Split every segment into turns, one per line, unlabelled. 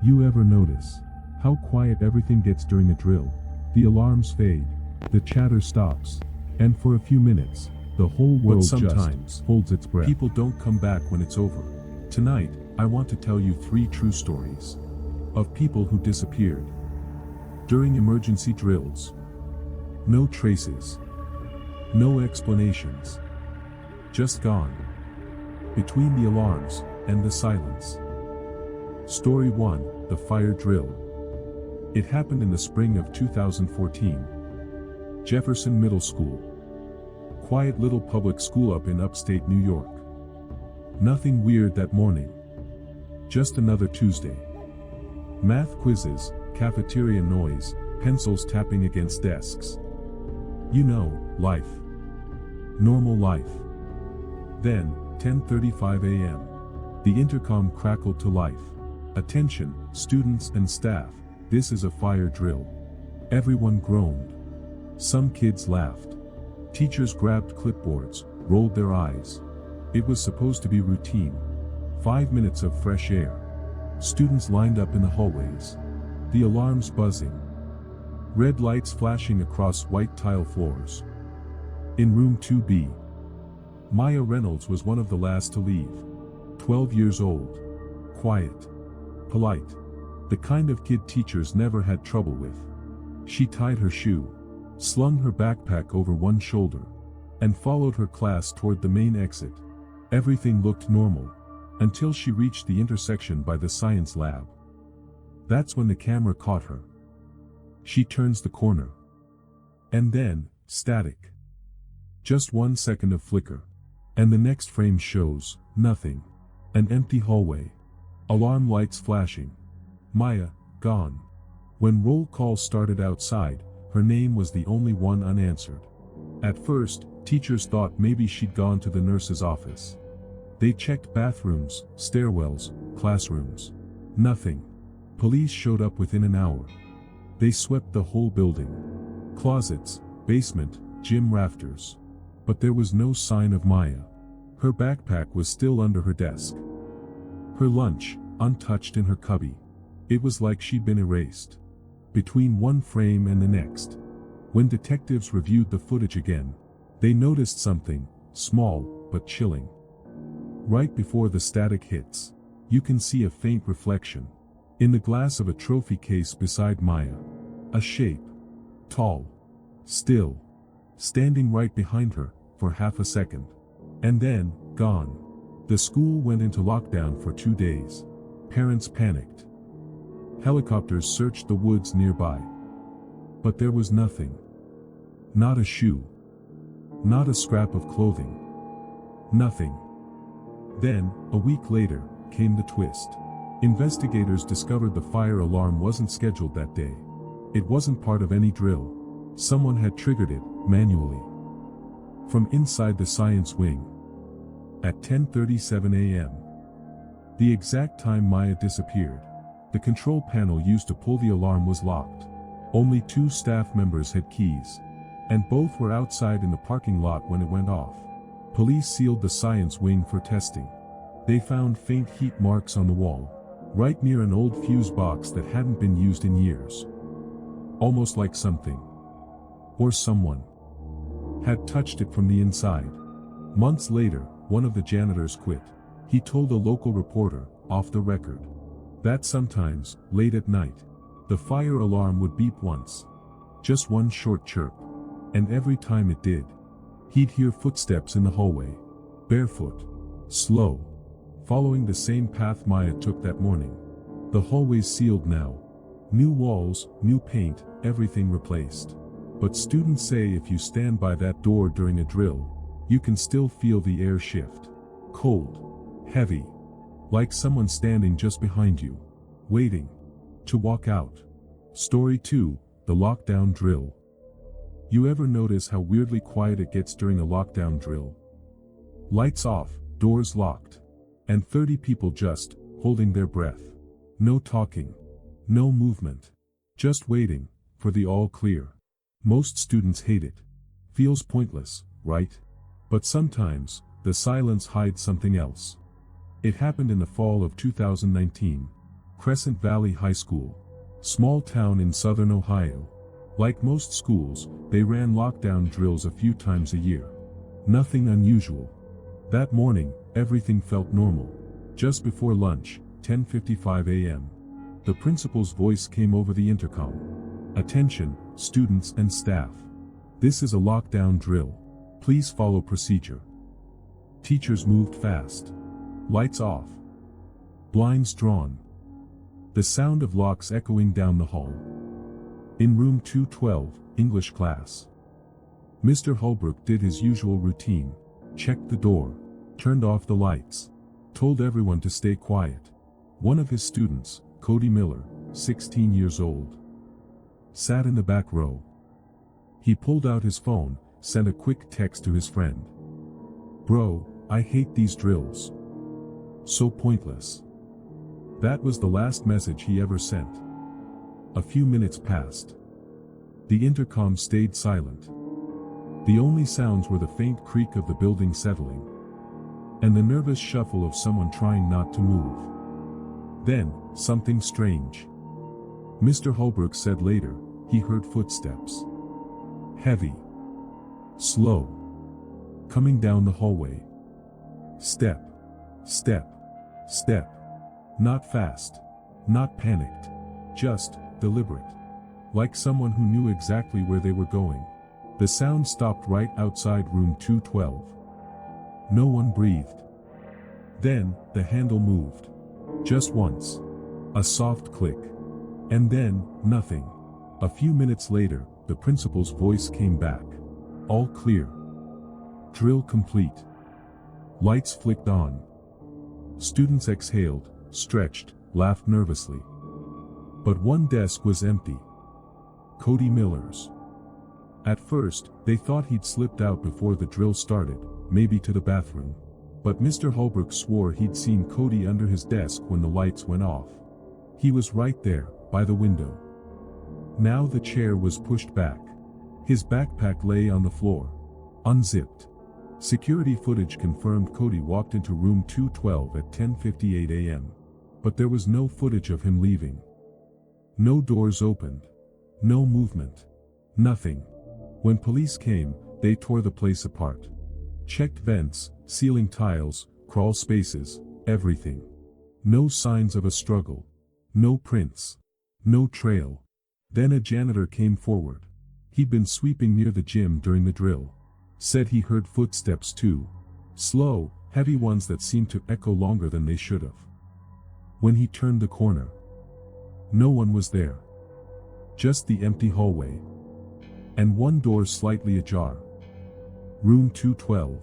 You ever notice how quiet everything gets during a drill? The alarms fade, the chatter stops, and for a few minutes, the whole world just holds its breath. People don't come back when it's over. Tonight, I want to tell you 3 true stories of people who disappeared during emergency drills. No traces, no explanations, just gone between the alarms and the silence. Story 1: The Fire Drill. It happened in the spring of 2014. Jefferson Middle School. Quiet little public school up in upstate New York. Nothing weird that morning. Just another Tuesday. Math quizzes, cafeteria noise, pencils tapping against desks. You know, life. Normal life. Then, 10:35 a.m. The intercom crackled to life. Attention, students and staff, this is a fire drill. Everyone groaned. Some kids laughed. Teachers grabbed clipboards, rolled their eyes. It was supposed to be routine. 5 minutes of fresh air. Students lined up in the hallways. The alarms buzzing. Red lights flashing across white tile floors. In room 2B. Maya Reynolds was one of the last to leave. 12 years old. Quiet. Polite. The kind of kid teachers never had trouble with. She tied her shoe, slung her backpack over one shoulder, and followed her class toward the main exit. Everything looked normal, until she reached the intersection by the science lab. That's when the camera caught her. She turns the corner. And then, static. Just 1 second of flicker. And the next frame shows, nothing. An empty hallway. Alarm lights flashing. Maya, gone. When roll call started outside, her name was the only one unanswered. At first, teachers thought maybe she'd gone to the nurse's office. They checked bathrooms, stairwells, classrooms. Nothing. Police showed up within an hour. They swept the whole building. Closets, basement, gym rafters. But there was no sign of Maya. Her backpack was still under her desk. Her lunch, untouched in her cubby. It was like she'd been erased. Between one frame and the next. When detectives reviewed the footage again, they noticed something, small, but chilling. Right before the static hits, you can see a faint reflection. In the glass of a trophy case beside Maya. A shape. Tall. Still. Standing right behind her, for half a second. And then, gone. The school went into lockdown for 2 days. Parents panicked. Helicopters searched the woods nearby. But there was nothing. Not a shoe. Not a scrap of clothing. Nothing. Then, a week later, came the twist. Investigators discovered the fire alarm wasn't scheduled that day. It wasn't part of any drill. Someone had triggered it, manually. From inside the science wing. At 10:37 a.m. The exact time Maya disappeared. The control panel used to pull the alarm was locked. Only 2 staff members had keys. And both were outside in the parking lot when it went off. Police sealed the science wing for testing. They found faint heat marks on the wall. Right near an old fuse box that hadn't been used in years. Almost like something. Or someone. Had touched it from the inside. Months later, one of the janitors quit. He told a local reporter, off the record, that sometimes, late at night, the fire alarm would beep once. Just one short chirp. And every time it did, he'd hear footsteps in the hallway. Barefoot. Slow. Following the same path Maya took that morning. The hallway's sealed now. New walls, new paint, everything replaced. But students say if you stand by that door during a drill, you can still feel the air shift. Cold. Heavy. Like someone standing just behind you. Waiting. To walk out. Story 2, The Lockdown Drill. You ever notice how weirdly quiet it gets during a lockdown drill? Lights off, doors locked. And 30 people just, holding their breath. No talking. No movement. Just waiting, for the all clear. Most students hate it. Feels pointless, right? But sometimes, the silence hides something else. It happened in the fall of 2019. Crescent Valley High School. Small town in southern Ohio. Like most schools, they ran lockdown drills a few times a year. Nothing unusual. That morning, everything felt normal. Just before lunch, 10:55 a.m. The principal's voice came over the intercom. "Attention, students and staff. This is a lockdown drill. Please follow procedure." Teachers moved fast. Lights off. Blinds drawn. The sound of locks echoing down the hall. In room 212, English class. Mr. Holbrook did his usual routine. Checked the door. Turned off the lights. Told everyone to stay quiet. One of his students, Cody Miller, 16 years old, sat in the back row. He pulled out his phone, sent a quick text to his friend. "Bro, I hate these drills. So pointless." That was the last message he ever sent. A few minutes passed. The intercom stayed silent. The only sounds were the faint creak of the building settling, and the nervous shuffle of someone trying not to move. Then, something strange. Mr. Holbrook said later, he heard footsteps. Heavy. Slow. Coming down the hallway. Step. Step. Step. Not fast. Not panicked. Just deliberate. Like someone who knew exactly where they were going. The sound stopped right outside room 212. No one breathed. Then, the handle moved. Just once. A soft click. And then, nothing. A few minutes later, the principal's voice came back. All clear. Drill complete. Lights flicked on. Students exhaled, stretched, laughed nervously. But one desk was empty. Cody Miller's. At first, they thought he'd slipped out before the drill started, maybe to the bathroom. But Mr. Holbrook swore he'd seen Cody under his desk when the lights went off. He was right there, by the window. Now the chair was pushed back. His backpack lay on the floor. Unzipped. Security footage confirmed Cody walked into room 212 at 10:58 a.m. But there was no footage of him leaving. No doors opened. No movement. Nothing. When police came, they tore the place apart. Checked vents, ceiling tiles, crawl spaces, everything. No signs of a struggle. No prints. No trail. Then a janitor came forward. He'd been sweeping near the gym during the drill. Said he heard footsteps too. Slow, heavy ones that seemed to echo longer than they should have. When he turned the corner, no one was there. Just the empty hallway. And one door slightly ajar. Room 212.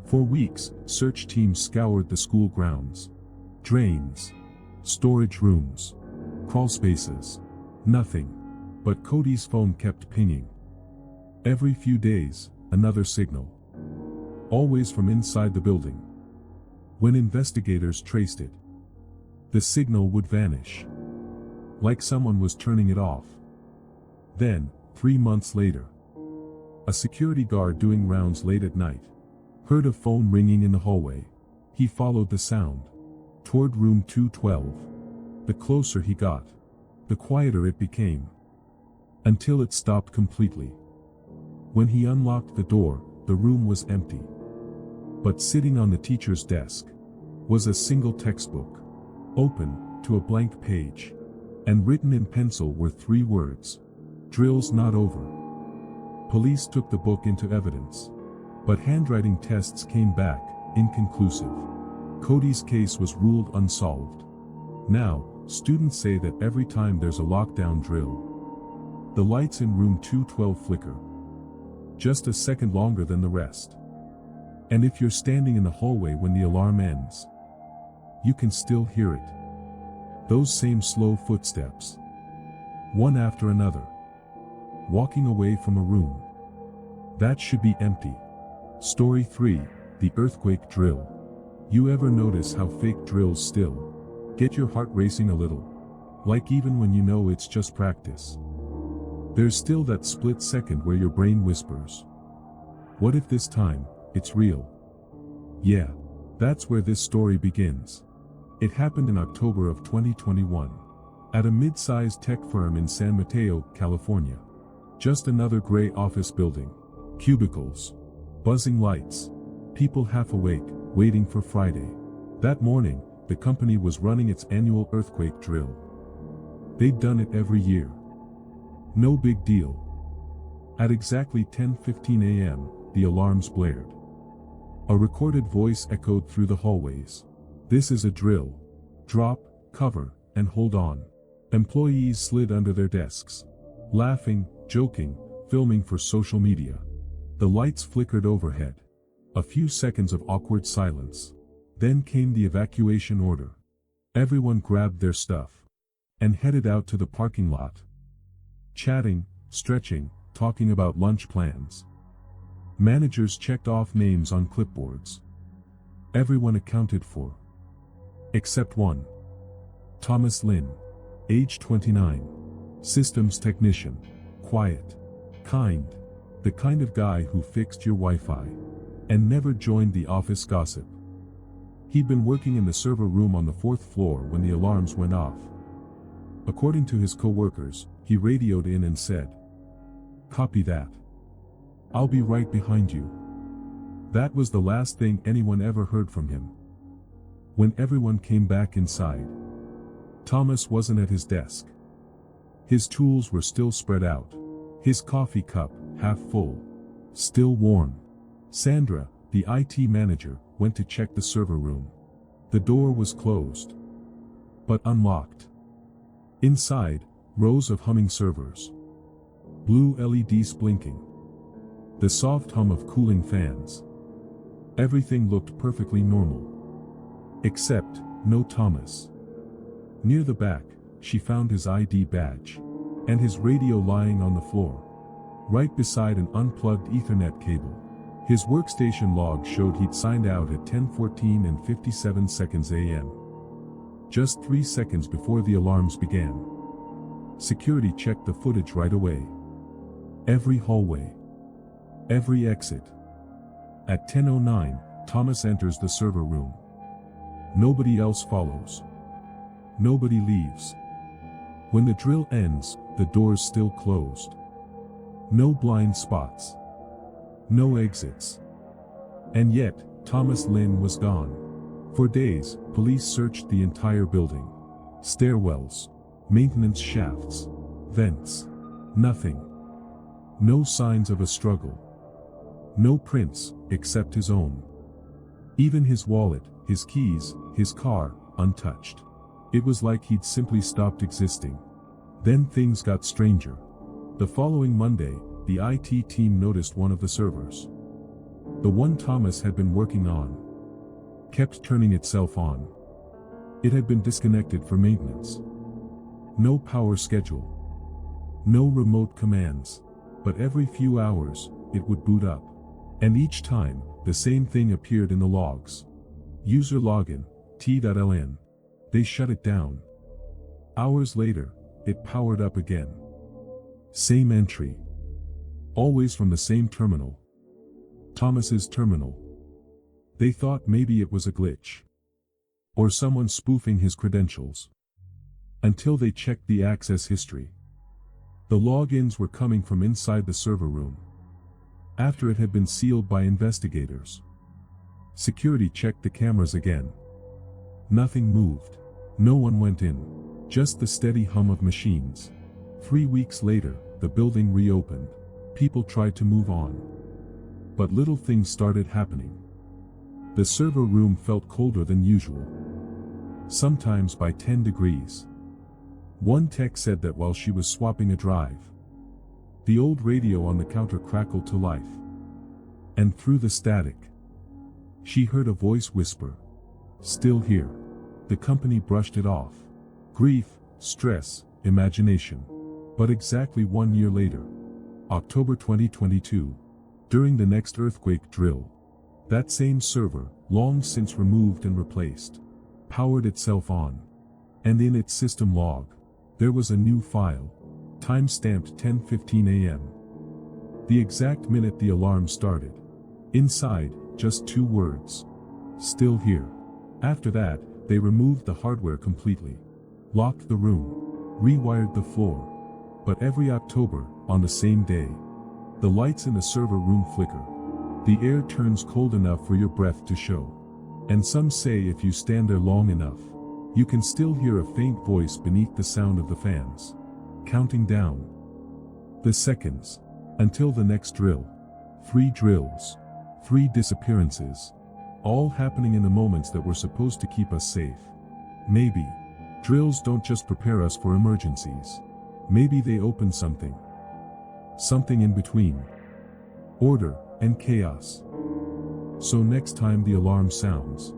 For weeks, search teams scoured the school grounds. Drains. Storage rooms. Crawl spaces. Nothing. But Cody's phone kept pinging. Every few days, another signal. Always from inside the building. When investigators traced it, the signal would vanish. Like someone was turning it off. Then, 3 months later, a security guard doing rounds late at night heard a phone ringing in the hallway. He followed the sound toward room 212. The closer he got, the quieter it became, until it stopped completely. When he unlocked the door, the room was empty. But sitting on the teacher's desk was a single textbook, open to a blank page, and written in pencil were 3 words: "Drill's not over." Police took the book into evidence, but handwriting tests came back inconclusive. Cody's case was ruled unsolved. Now, students say that every time there's a lockdown drill, the lights in room 212 flicker. Just a second longer than the rest. And if you're standing in the hallway when the alarm ends, you can still hear it. Those same slow footsteps. One after another. Walking away from a room that should be empty. Story 3, The Earthquake Drill. You ever notice how fake drills still get your heart racing a little? Like even when you know it's just practice. There's still that split second where your brain whispers, what if this time, it's real? Yeah, that's where this story begins. It happened in October of 2021. At a mid-sized tech firm in San Mateo, California. Just another gray office building. Cubicles. Buzzing lights. People half awake, waiting for Friday. That morning, the company was running its annual earthquake drill. They'd done it every year. No big deal. At exactly 10:15 a.m., the alarms blared. A recorded voice echoed through the hallways. This is a drill. Drop, cover, and hold on. Employees slid under their desks. Laughing, joking, filming for social media. The lights flickered overhead. A few seconds of awkward silence. Then came the evacuation order. Everyone grabbed their stuff. And headed out to the parking lot. Chatting, stretching, talking about lunch plans. Managers checked off names on clipboards. Everyone accounted for. Except one. Thomas Lin. Age 29. Systems technician. Quiet. Kind. The kind of guy who fixed your Wi-Fi. And never joined the office gossip. He'd been working in the server room on the 4th floor when the alarms went off. According to his co-workers, he radioed in and said, "Copy that. I'll be right behind you." That was the last thing anyone ever heard from him. When everyone came back inside, Thomas wasn't at his desk. His tools were still spread out. His coffee cup, half full. Still warm. Sandra, the IT manager, went to check the server room. The door was closed. But unlocked. Inside, rows of humming servers. Blue LEDs blinking. The soft hum of cooling fans. Everything looked perfectly normal. Except, no Thomas. Near the back, she found his ID badge. And his radio lying on the floor. Right beside an unplugged Ethernet cable. His workstation log showed he'd signed out at 10:14 and 57 seconds a.m. Just 3 seconds before the alarms began. Security checked the footage right away. Every hallway. Every exit. At 10:09, Thomas enters the server room. Nobody else follows. Nobody leaves. When the drill ends, the door's still closed. No blind spots. No exits. And yet, Thomas Lin was gone. For days, police searched the entire building. Stairwells. Maintenance shafts. Vents. Nothing. No signs of a struggle. No prints, except his own. Even his wallet, his keys, his car, untouched. It was like he'd simply stopped existing. Then things got stranger. The following Monday, the IT team noticed one of the servers. The one Thomas had been working on. Kept turning itself on. It had been disconnected for maintenance. No power schedule. No remote commands. But every few hours, it would boot up. And each time, the same thing appeared in the logs. User login, t.ln. They shut it down. Hours later, it powered up again. Same entry. Always from the same terminal. Thomas's terminal. They thought maybe it was a glitch. Or someone spoofing his credentials. Until they checked the access history. The logins were coming from inside the server room. After it had been sealed by investigators. Security checked the cameras again. Nothing moved. No one went in. Just the steady hum of machines. 3 weeks later, the building reopened. People tried to move on. But little things started happening. The server room felt colder than usual. Sometimes by 10 degrees. One tech said that while she was swapping a drive, the old radio on the counter crackled to life. And through the static, she heard a voice whisper, "Still here." The company brushed it off. Grief, stress, imagination. But exactly 1 year later, October 2022, during the next earthquake drill, that same server, long since removed and replaced, powered itself on. And in its system log, there was a new file, time-stamped 10:15 a.m. The exact minute the alarm started. Inside, just 2 words. "Still here." After that, They removed the hardware completely. Locked the room. Rewired the floor. But every October, on the same day, the lights in the server room flicker. The air turns cold enough for your breath to show. And some say if you stand there long enough, you can still hear a faint voice beneath the sound of the fans, counting down the seconds until the next drill. 3 drills, 3 disappearances, all happening in the moments that were supposed to keep us safe. Maybe drills don't just prepare us for emergencies. Maybe they open something in between order and chaos. So next time the alarm sounds,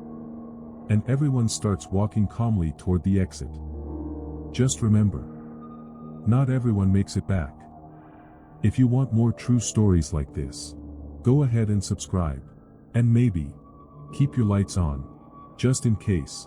and everyone starts walking calmly toward the exit, just remember, not everyone makes it back. If you want more true stories like this, go ahead and subscribe. And maybe keep your lights on, just in case.